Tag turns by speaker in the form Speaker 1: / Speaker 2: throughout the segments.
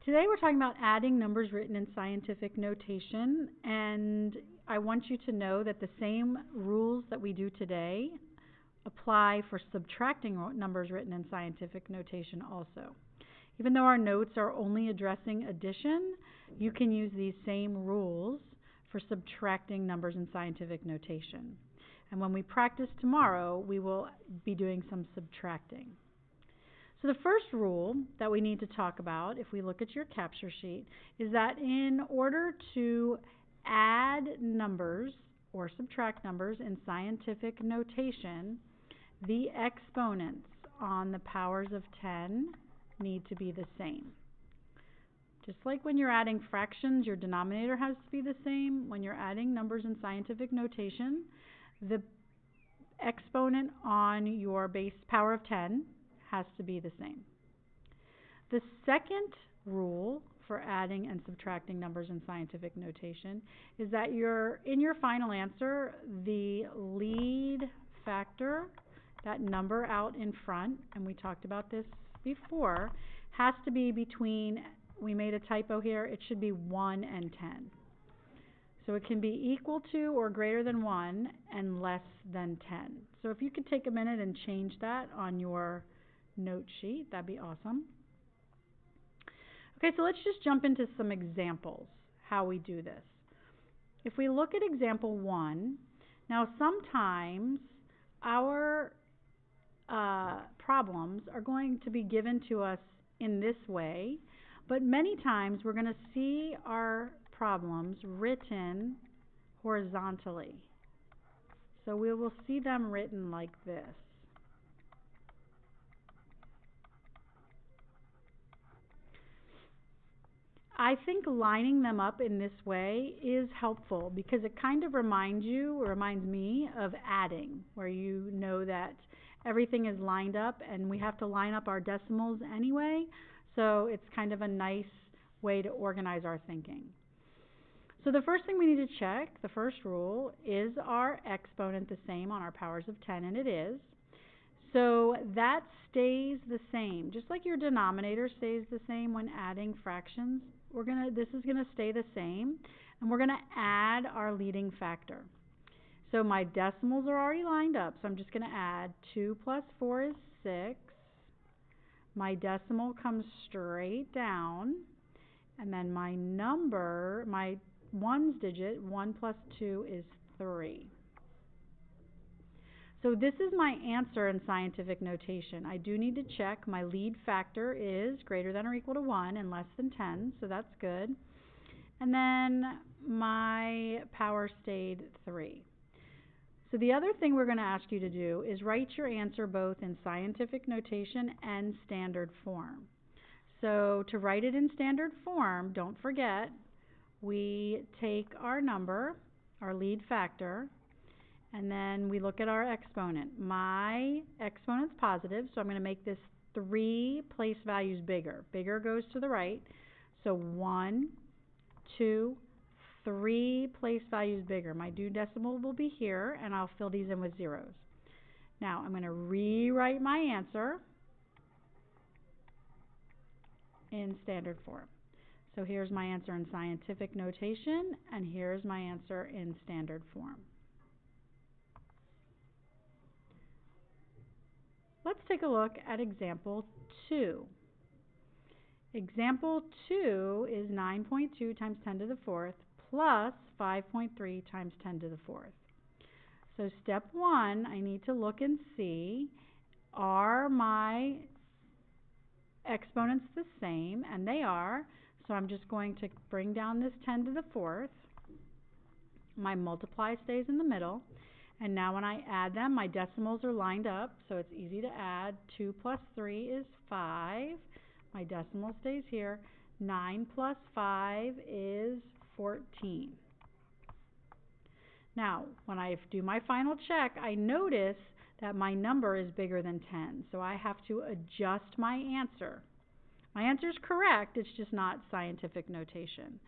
Speaker 1: Today we're talking about adding numbers written in scientific notation, and I want you to know that the same rules that we do today apply for subtracting numbers written in scientific notation also. Even though our notes are only addressing addition, you can use these same rules for subtracting numbers in scientific notation. And when we practice tomorrow, we will be doing some subtracting. So the first rule that we need to talk about, if we look at your capture sheet, is that in order to add numbers or subtract numbers in scientific notation, the exponents on the powers of 10 need to be the same. Just like when you're adding fractions, your denominator has to be the same. When you're adding numbers in scientific notation, the exponent on your base power of 10 has to be the same. The second rule for adding and subtracting numbers in scientific notation is that in your final answer, the lead factor, that number out in front, and we talked about this before, has to be between, we made a typo here, it should be 1 and 10. So it can be equal to or greater than 1 and less than 10. So if you could take a minute and change that on your note sheet, that'd be awesome. Okay, so let's just jump into some examples, how we do this. If we look at example 1, now sometimes our problems are going to be given to us in this way, but many times we're going to see our problems written horizontally. So we will see them written like this. I think lining them up in this way is helpful because it kind of reminds me of adding, where you know that everything is lined up and we have to line up our decimals anyway, so it's kind of a nice way to organize our thinking. So the first thing we need to check, the first rule, is our exponent the same on our powers of 10, and it is. So that stays the same. Just like your denominator stays the same when adding fractions, this is going to stay the same, and we're going to add our leading factor. So my decimals are already lined up, so I'm just going to add 2 plus 4 is 6. My decimal comes straight down, and then my number, my ones digit, 1 plus 2 is 3. So this is my answer in scientific notation. I do need to check my lead factor is greater than or equal to 1 and less than 10, so that's good. And then my power stayed 3. So the other thing we're going to ask you to do is write your answer both in scientific notation and standard form. So to write it in standard form, don't forget, we take our number, our lead factor, and then we look at our exponent. My exponent's positive, so I'm going to make this 3 place values bigger. Bigger goes to the right. So 1, 2, 3 place values bigger. My due decimal will be here, and I'll fill these in with zeros. Now I'm going to rewrite my answer in standard form. So here's my answer in scientific notation, and here's my answer in standard form. Let's take a look at example 2. Example 2 is 9.2 times 10 to the 4th plus 5.3 times 10 to the 4th. So step 1, I need to look and see, are my exponents the same? And they are. So I'm just going to bring down this 10 to the 4th. My multiply stays in the middle. And now when I add them, my decimals are lined up, so it's easy to add. 2 plus 3 is 5. My decimal stays here. 9 plus 5 is 14. Now, when I do my final check, I notice that my number is bigger than 10, so I have to adjust my answer. My answer is correct, it's just not scientific notation.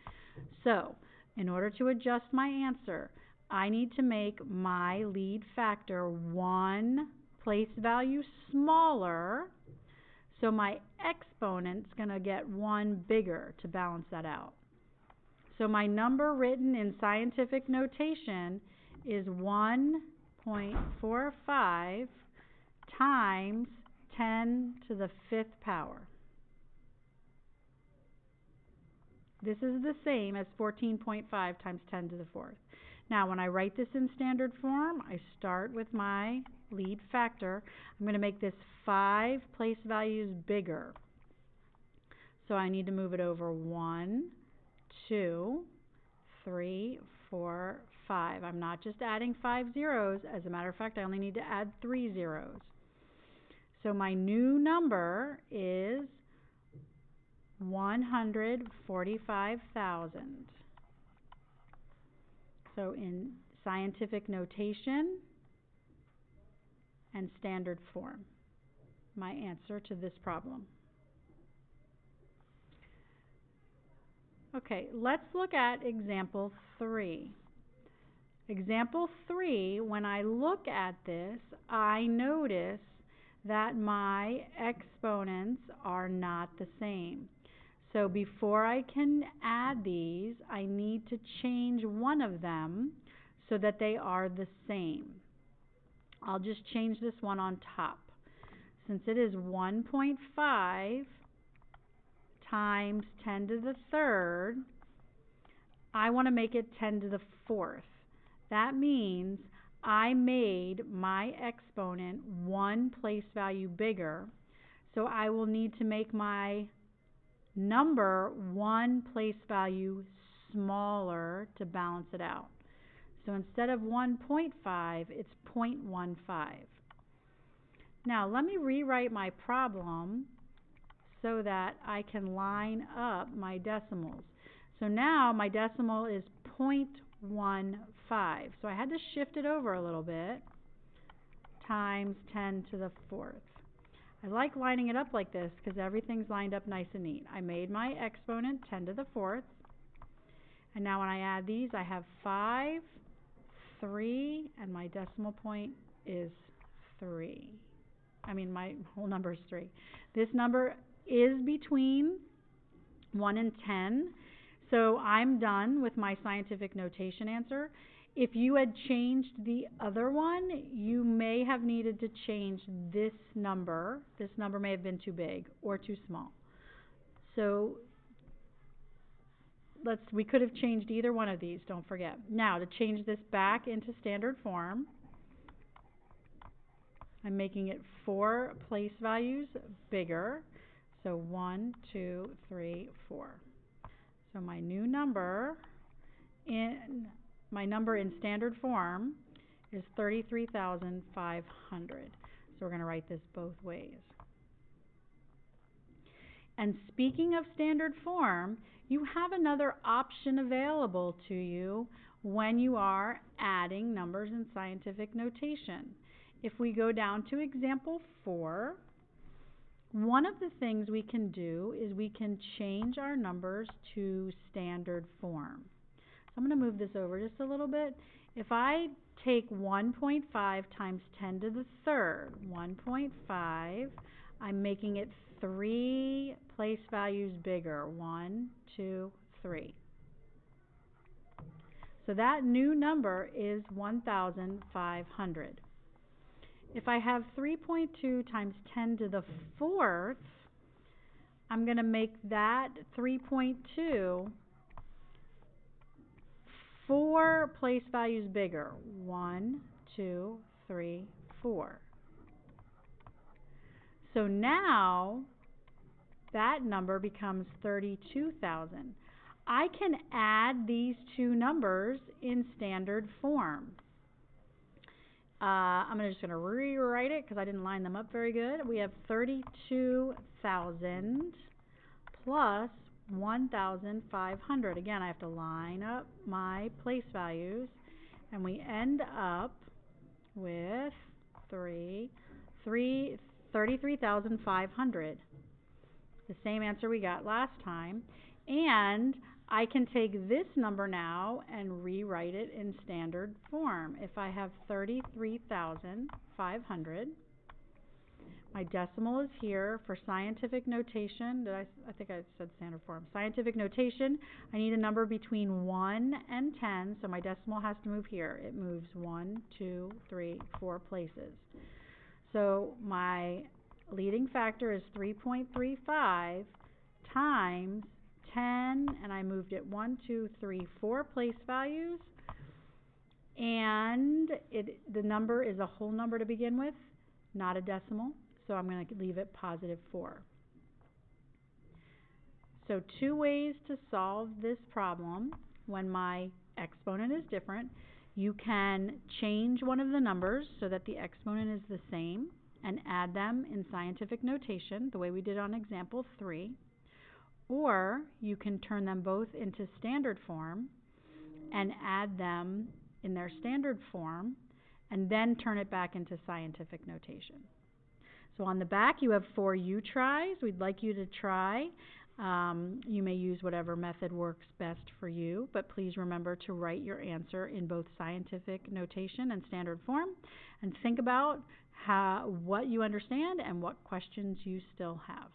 Speaker 1: So, in order to adjust my answer, I need to make my lead factor 1 place value smaller So my exponent's going to get 1 bigger to balance that out. So my number written in scientific notation is 1.45 times 10 to the 5th power. This is the same as 14.5 times 10 to the 4th. Now, when I write this in standard form, I start with my lead factor. I'm going to make this 5 place values bigger. So I need to move it over 1, 2, 3, 4, 5. I'm not just adding 5 zeros. As a matter of fact, I only need to add 3 zeros. So my new number is 145,000. So in scientific notation and standard form, my answer to this problem. Okay, let's look at example 3. Example 3, when I look at this, I notice that my exponents are not the same. So before I can add these, I need to change one of them so that they are the same. I'll just change this one on top. Since it is 1.5 times 10 to the 3rd, I want to make it 10 to the 4th. That means I made my exponent 1 place value bigger, so I will need to make my number 1 place value smaller to balance it out. So instead of 1.5, it's 0.15. Now let me rewrite my problem so that I can line up my decimals. So now my decimal is 0.15. So I had to shift it over a little bit, times 10 to the 4th. I like lining it up like this because everything's lined up nice and neat. I made my exponent 10 to the 4th. And now when I add these, I have 5, 3, and my decimal point is 3. My whole number is 3. This number is between 1 and 10. So I'm done with my scientific notation answer. If you had changed the other one, you may have needed to change this number. This number may have been too big or too small. So we could have changed either one of these, don't forget. Now, to change this back into standard form, I'm making it 4 place values bigger. So 1, 2, 3, 4. So my new number in standard form is 33,500. So we're going to write this both ways. And speaking of standard form, you have another option available to you when you are adding numbers in scientific notation. If we go down to example 4, one of the things we can do is we can change our numbers to standard form. So I'm going to move this over just a little bit. If I take 1.5 times 10 to the 3rd, 1.5, I'm making it 3 place values bigger. 1, 2, 3. So that new number is 1,500. If I have 3.2 times 10 to the 4th, I'm going to make that 3.2 4 place values bigger. 1, 2, 3, 4. So now that number becomes 32,000. I can add these two numbers in standard form. I'm just going to rewrite it because I didn't line them up very good. We have 32,000 plus 1,500. Again, I have to line up my place values, and we end up with 33,500. The same answer we got last time. And I can take this number now and rewrite it in standard form. If I have 33,500, My decimal is here. For scientific notation, I think I said standard form. Scientific notation, I need a number between 1 and 10, so my decimal has to move here. It moves 1, 2, 3, 4 places. So my leading factor is 3.35 times 10, and I moved it 1, 2, 3, 4 place values, and the number is a whole number to begin with, not a decimal, so I'm going to leave it positive 4. So 2 ways to solve this problem when my exponent is different. You can change one of the numbers so that the exponent is the same and add them in scientific notation, the way we did on example 3. Or you can turn them both into standard form and add them in their standard form and then turn it back into scientific notation. So on the back you have 4 U-tries. We'd like you to try. You may use whatever method works best for you, but please remember to write your answer in both scientific notation and standard form, and think about what you understand and what questions you still have.